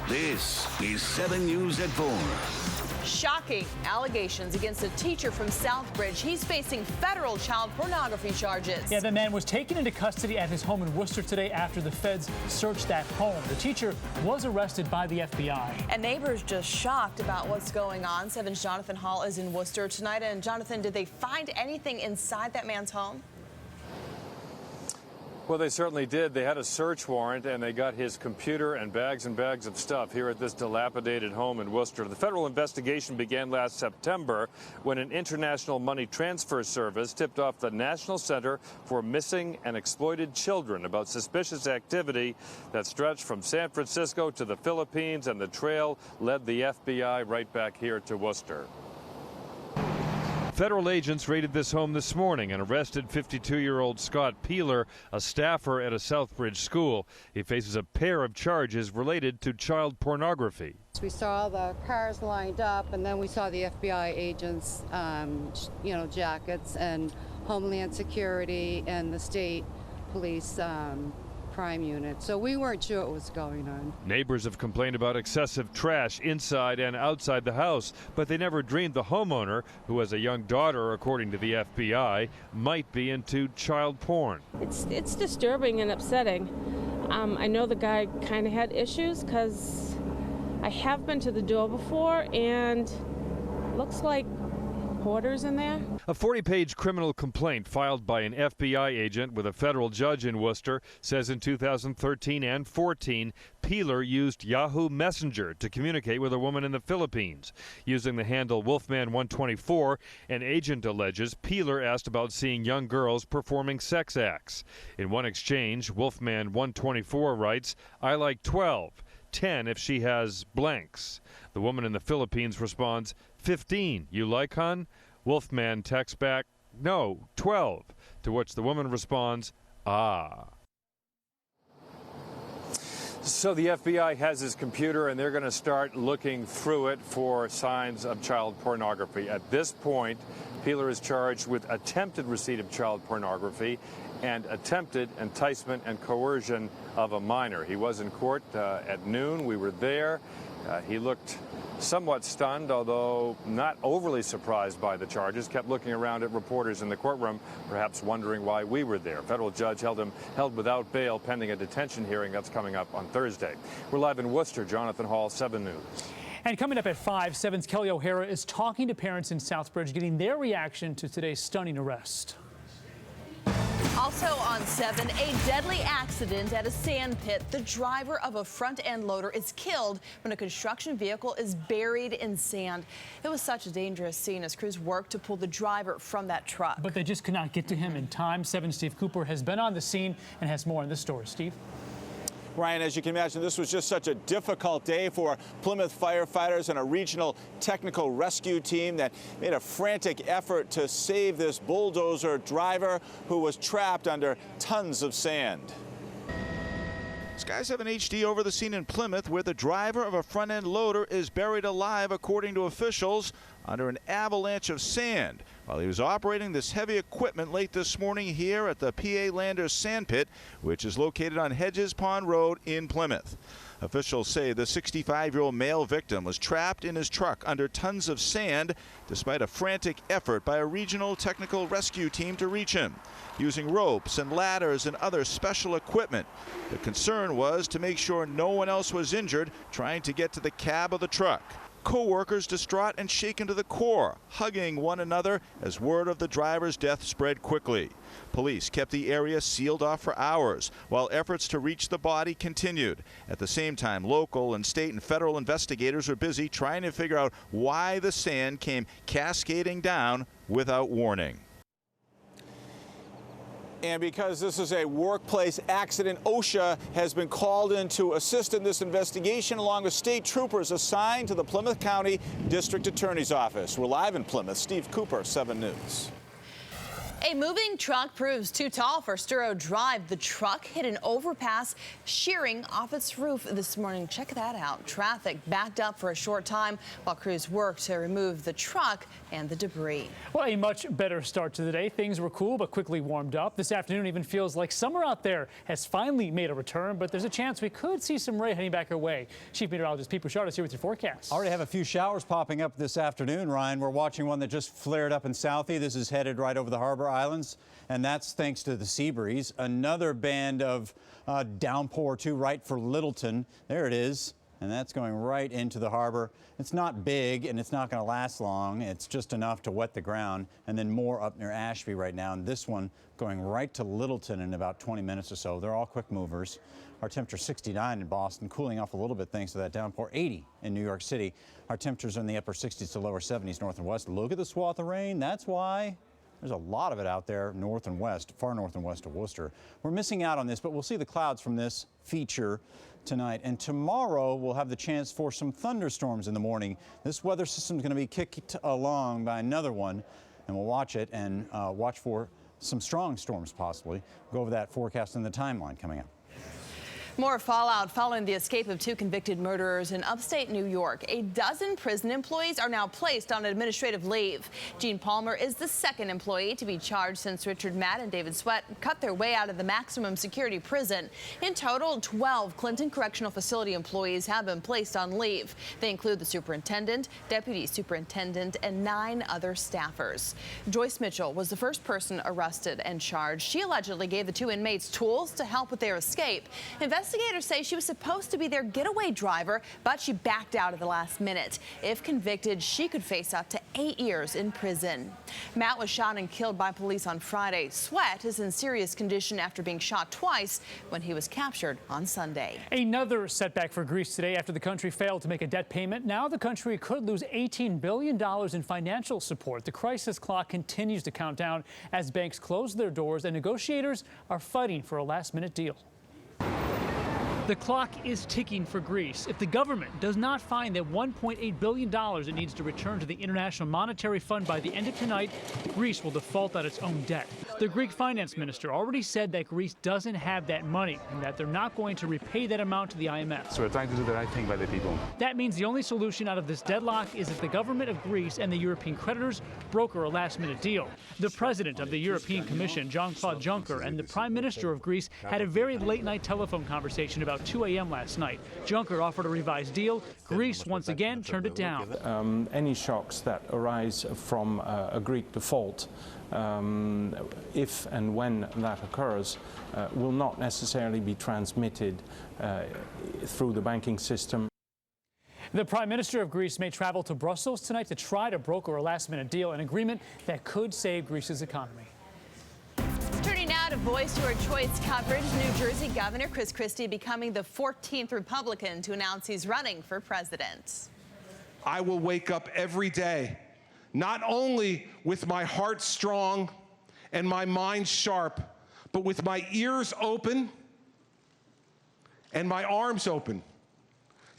This is 7 News at 4. Shocking allegations against a teacher from Southbridge. He's facing federal child pornography charges. Yeah, the man was taken into custody at his home in Worcester today after the feds searched that home. The teacher was arrested by the FBI. And neighbors just shocked about what's going on. 7's Jonathan Hall is in Worcester tonight. And Jonathan, did they find anything inside that man's home? Well, they certainly did. They had a search warrant, and they got his computer and bags of stuff here at this dilapidated home in Worcester. The federal investigation began last September when an international money transfer service tipped off the National Center for Missing and Exploited Children about suspicious activity that stretched from San Francisco to the Philippines, and the trail led the FBI right back here to Worcester. Federal agents raided this home this morning and arrested 52-year-old Scott Peeler, a staffer at a Southbridge school. He faces a pair of charges related to child pornography. We saw the cars lined up, and then we saw the FBI agents, jackets, and Homeland Security and the state police crime unit. So we weren't sure what was going on. Neighbors have complained about excessive trash inside and outside the house, but they never dreamed the homeowner, who has a young daughter, according to the FBI, might be into child porn. It's disturbing and upsetting. I know the guy kind of had issues because I have been to the door before, and looks like hoarders in there. A 40-page criminal complaint filed by an FBI agent with a federal judge in Worcester says in 2013 and 14, Peeler used Yahoo Messenger to communicate with a woman in the Philippines. Using the handle Wolfman124, an agent alleges Peeler asked about seeing young girls performing sex acts. In one exchange, Wolfman124 writes, "I like 12, 10 if she has blanks." The woman in the Philippines responds, 15, you like, hon? Wolfman texts back, no, 12, to which the woman responds, ah. So the FBI has his computer, and they're going to start looking through it for signs of child pornography. At this point, Peeler is charged with attempted receipt of child pornography and attempted enticement and coercion of a minor. He was in court at noon. We were there. He looked somewhat stunned, although not overly surprised by the charges, kept looking around at reporters in the courtroom, perhaps wondering why we were there. Federal judge held him without bail pending a detention hearing that's coming up on Thursday. We're live in Worcester. Jonathan Hall, 7 News. And coming up at 5, 7's Kelly O'Hara is talking to parents in Southbridge, getting their reaction to today's stunning arrest. Also on 7, a deadly accident at a sand pit. The driver of a front-end loader is killed when a construction vehicle is buried in sand. It was such a dangerous scene as crews worked to pull the driver from that truck. But they just could not get to him in time. 7's Steve Cooper has been on the scene and has more on this story. Steve? Ryan, as you can imagine, this was just such a difficult day for Plymouth firefighters and a regional technical rescue team that made a frantic effort to save this bulldozer driver who was trapped under tons of sand. Sky 7 HD over the scene in Plymouth, where the driver of a front-end loader is buried alive, according to officials, under an avalanche of sand while he was operating this heavy equipment late this morning here at the PA Landers Sand Pit, which is located on Hedges Pond Road in Plymouth. Officials say the 65-year-old male victim was trapped in his truck under tons of sand despite a frantic effort by a regional technical rescue team to reach him, using ropes and ladders and other special equipment. The concern was to make sure no one else was injured trying to get to the cab of the truck. Co-workers distraught and shaken to the core, hugging one another as word of the driver's death spread quickly. Police kept the area sealed off for hours while efforts to reach the body continued. At the same time, local and state and federal investigators are busy trying to figure out why the sand came cascading down without warning. And because this is a workplace accident, OSHA has been called in to assist in this investigation along with state troopers assigned to the Plymouth County District Attorney's Office. We're live in Plymouth. Steve Cooper, 7 News. A moving truck proves too tall for Sturo Drive. The truck hit an overpass, shearing off its roof this morning. Check that out. Traffic backed up for a short time while crews worked to remove the truck and the debris. Well, a much better start to the day. Things were cool but quickly warmed up. This afternoon even feels like summer out there has finally made a return, but there's a chance we could see some rain heading back our way. Chief Meteorologist Pete Bouchard is here with your forecast. Already have a few showers popping up this afternoon, Ryan. We're watching one that just flared up in Southie. This is headed right over the Harbor Islands, and that's thanks to the sea breeze. Another band of downpour, too, right for Littleton. There it is, and that's going right into the harbor. It's not big, and it's not going to last long. It's just enough to wet the ground, and then more up near Ashby right now, and this one going right to Littleton in about 20 minutes or so. They're all quick movers. Our temperature 69 in Boston, cooling off a little bit thanks to that downpour. 80 in New York City. Our temperatures are in the upper 60s to lower 70s north and west. Look at the swath of rain. That's why there's a lot of it out there north and west, far north and west of Worcester. We're missing out on this, but we'll see the clouds from this feature tonight. And tomorrow we'll have the chance for some thunderstorms in the morning. This weather system is going to be kicked along by another one, and we'll watch it and watch for some strong storms possibly. Go over that forecast and the timeline coming up. More fallout following the escape of 2 convicted murderers in upstate New York. A dozen prison employees are now placed on administrative leave. Gene Palmer is the second employee to be charged since Richard Matt and David Sweat cut their way out of the maximum security prison. In total, 12 Clinton Correctional Facility employees have been placed on leave. They include the superintendent, deputy superintendent, and 9 other staffers. Joyce Mitchell was the first person arrested and charged. She allegedly gave the 2 inmates tools to help with their escape. Investigators say she was supposed to be their getaway driver, but she backed out at the last minute. If convicted, she could face up to 8 years in prison. Matt was shot and killed by police on Friday. Sweat is in serious condition after being shot twice when he was captured on Sunday. Another setback for Greece today after the country failed to make a debt payment. Now the country could lose $18 billion in financial support. The crisis clock continues to count down as banks close their doors and negotiators are fighting for a last-minute deal. The clock is ticking for Greece. If the government does not find that $1.8 billion it needs to return to the International Monetary Fund by the end of tonight, Greece will default on its own debt. The Greek finance minister already said that Greece doesn't have that money and that they're not going to repay that amount to the IMF. So we're trying to do the right thing by the people. That means the only solution out of this deadlock is if the government of Greece and the European creditors broker a last-minute deal. The president of the European Commission, Jean-Claude Juncker, and the prime minister of Greece had a very late-night telephone conversation about 2 a.m. last night. Juncker offered a revised deal. Greece once again turned it down. Any shocks that arise from a Greek default, if and when that occurs, will not necessarily be transmitted through the banking system. The Prime Minister of Greece may travel to Brussels tonight to try to broker a last-minute deal, an agreement that could save Greece's economy. Turning now to Voice Your Choice coverage, New Jersey Governor Chris Christie becoming the 14th Republican to announce he's running for president. I will wake up every day, not only with my heart strong and my mind sharp, but with my ears open and my arms open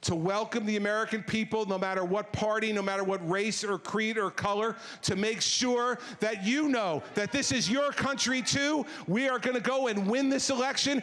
to welcome the American people, no matter what party, no matter what race or creed or color, to make sure that you know that this is your country too. We are going to go and win this election.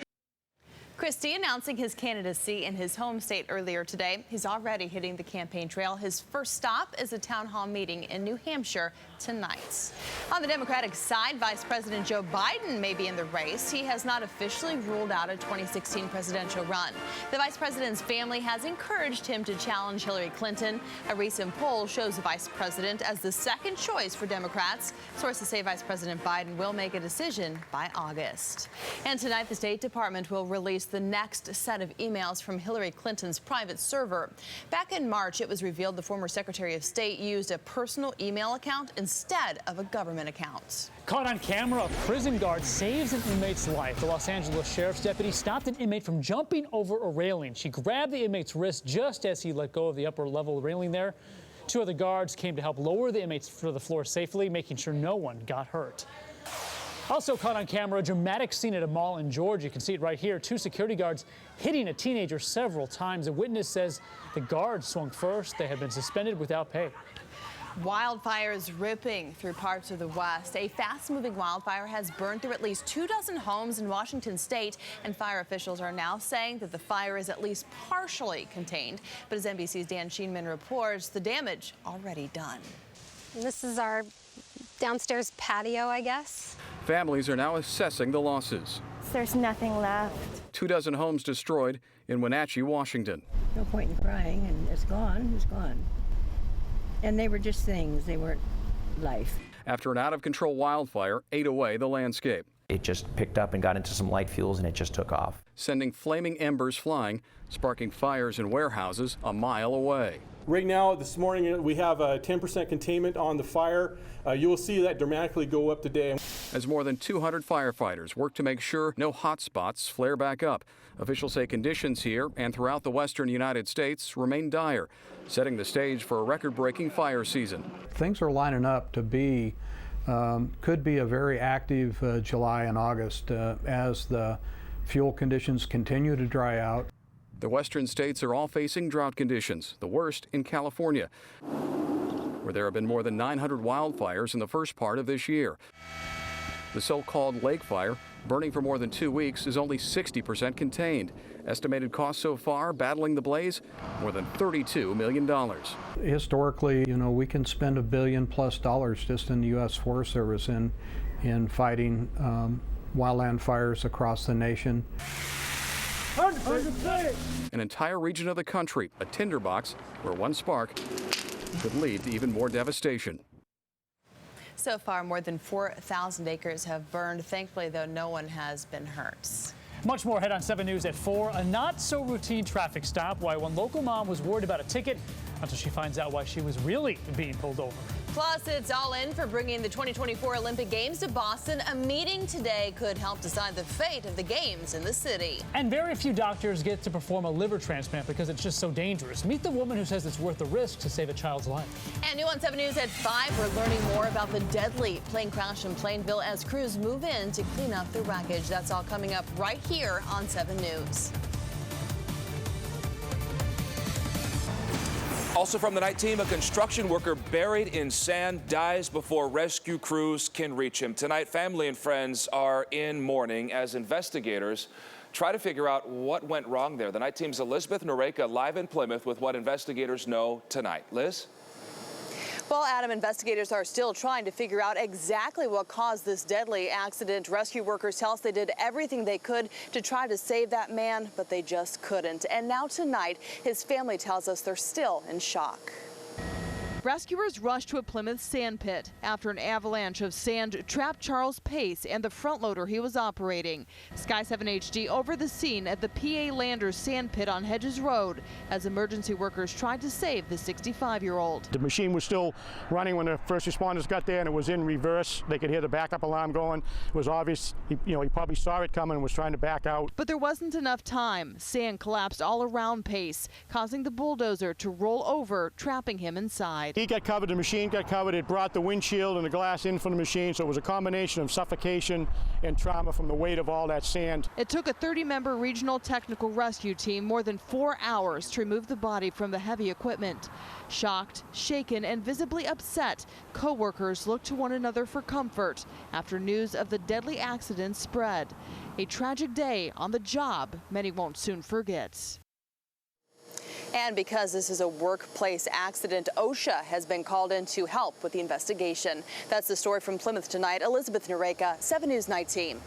Christie announcing his candidacy in his home state earlier today. He's already hitting the campaign trail. His first stop is a town hall meeting in New Hampshire tonight. On the Democratic side, Vice President Joe Biden may be in the race. He has not officially ruled out a 2016 presidential run. The vice president's family has encouraged him to challenge Hillary Clinton. A recent poll shows the vice president as the second choice for Democrats. Sources say Vice President Biden will make a decision by August. And tonight, the State Department will release the next set of emails from Hillary Clinton's private server. Back in March, it was revealed the former Secretary of State used a personal email account instead of a government account. Caught on camera, a prison guard saves an inmate's life. The Los Angeles Sheriff's deputy stopped an inmate from jumping over a railing. She grabbed the inmate's wrist just as he let go of the upper level railing there. 2 other guards came to help lower the inmates to the floor safely, making sure no one got hurt. Also caught on camera, a dramatic scene at a mall in Georgia. You can see it right here. 2 security guards hitting a teenager several times. A witness says the guards swung first. They had been suspended without pay. Wildfires ripping through parts of the West. A fast-moving wildfire has burned through at least 24 homes in Washington state, and fire officials are now saying that the fire is at least partially contained. But as NBC's Dan Sheenman reports, the damage already done. This is our downstairs patio, I guess. Families are now assessing the losses. There's nothing left. 24 homes destroyed in Wenatchee, Washington. No point in crying, and it's gone, it's gone. And they were just things, they weren't life. After an out-of-control wildfire ate away the landscape. It just picked up and got into some light fuels and it just took off. Sending flaming embers flying, sparking fires in warehouses a mile away. Right now, this morning, we have a 10% containment on the fire. You will see that dramatically go up today. As more than 200 firefighters work to make sure no hot spots flare back up. Officials say conditions here and throughout the western United States remain dire, setting the stage for a record-breaking fire season. Things are lining up to be, could be a very active July and August as the fuel conditions continue to dry out. The western states are all facing drought conditions, the worst in California, where there have been more than 900 wildfires in the first part of this year. The so-called lake fire, burning for more than 2 weeks, is only 60% contained. Estimated cost so far, battling the blaze, more than $32 million. Historically, you know, we can spend $1 billion+ just in the U.S. Forest Service in fighting wildland fires across the nation. An entire region of the country, a tinderbox where one spark could lead to even more devastation. So far, more than 4,000 acres have burned. Thankfully, though, no one has been hurt. Much more ahead on 7 News at 4. A not-so-routine traffic stop. Why one local mom was worried about a ticket until she finds out why she was really being pulled over. Plus, it's all in for bringing the 2024 Olympic Games to Boston. A meeting today could help decide the fate of the Games in the city. And very few doctors get to perform a liver transplant because it's just so dangerous. Meet the woman who says it's worth the risk to save a child's life. And new on 7 News at 5, we're learning more about the deadly plane crash in Plainville as crews move in to clean up the wreckage. That's all coming up right here on 7 News. Also from the night team, a construction worker buried in sand dies before rescue crews can reach him. Tonight, family and friends are in mourning as investigators try to figure out what went wrong there. The night team's Elizabeth Noreika live in Plymouth with what investigators know tonight. Liz? Well, Adam, investigators are still trying to figure out exactly what caused this deadly accident. Rescue workers tell us they did everything they could to try to save that man, but they just couldn't. And now tonight, his family tells us they're still in shock. Rescuers rushed to a Plymouth sand pit after an avalanche of sand trapped Charles Pace and the front loader he was operating. Sky 7 HD over the scene at the PA Landers sand pit on Hedges Road as emergency workers tried to save the 65-year-old. The machine was still running when the first responders got there, and it was in reverse. They could hear the backup alarm going. It was obvious, he probably saw it coming and was trying to back out. But there wasn't enough time. Sand collapsed all around Pace, causing the bulldozer to roll over, trapping him inside. He got covered, the machine got covered. It brought the windshield and the glass in from the machine, so it was a combination of suffocation and trauma from the weight of all that sand. It took a 30-member regional technical rescue team more than 4 hours to remove the body from the heavy equipment. Shocked, shaken, and visibly upset, co-workers looked to one another for comfort after news of the deadly accident spread. A tragic day on the job many won't soon forget. And because this is a workplace accident, OSHA has been called in to help with the investigation. That's the story from Plymouth tonight. Elizabeth Noreika, 7 News Night Team.